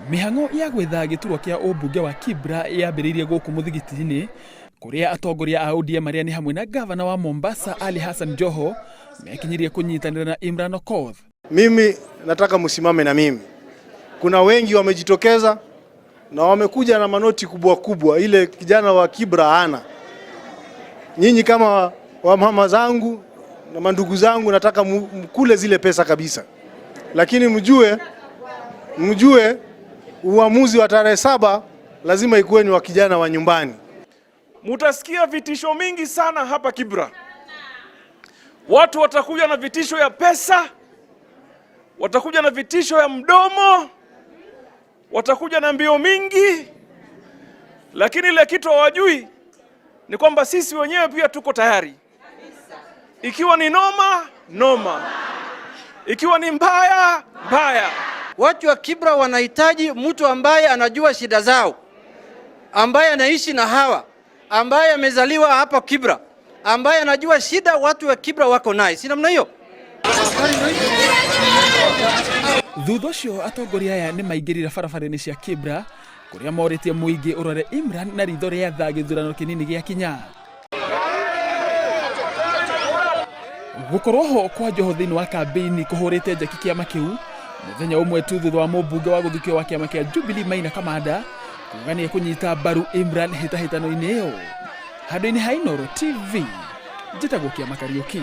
Mihango ya gwetha giturwa kia ubunge wa Kibra yambiririe guku muthigiti-ini kuria atongoria a ODM aria ni hamwe na gavana wa Mombasa Ali Hassan Joho mekinyirie kunyitanira na Imran Okoth. Mimi nataka msimame na mimi. Kuna wengi wamejitokeza na wamekuja na manoti kubwa kubwa, ile kijana wa Kibra hana. Nyinyi kama wa mama zangu na mandugu zangu nataka mkule zile pesa kabisa. Lakini mjue uamuzi wa tarehe 7 lazima ikuwe ni wa kijana wa nyumbani. Mutasikia vitisho mingi sana hapa Kibra. Watu watakuja na vitisho ya pesa, watakuja na vitisho ya mdomo, watakuja na mbio mingi, lakini ile kitu hawajui ni kwamba sisi wenyewe pia tuko tayari. Ikiwa ni noma, ikiwa ni mbaya. Watu wa Kibra wanahitaji mtu ambaye anajua shida zao, ambaye anaishi na hawa, ambaye amezaliwa hapa Kibra, ambaye anajua shida watu wa Kibra wako nayo. Si namna hiyo? Thutha ucio atongoria aya ni maingirira barabara-ini cia Kibra kuria moritie muingi urore Imran na ritho ria tha githurano kinini gia kinya. Gukorwo kwa Joho thiini wa kambini kuhurite njeki kiama kiu muthenya umwe tu thutha wa mũmbunge wa guthukio wa kiama kia Jubilee Maina Kamanda kugania kunyita mbaru Imran hitahitano-ini iyo. Handũ-inĩ ha Inooro TV, njĩtagwo Kĩama Kariuki.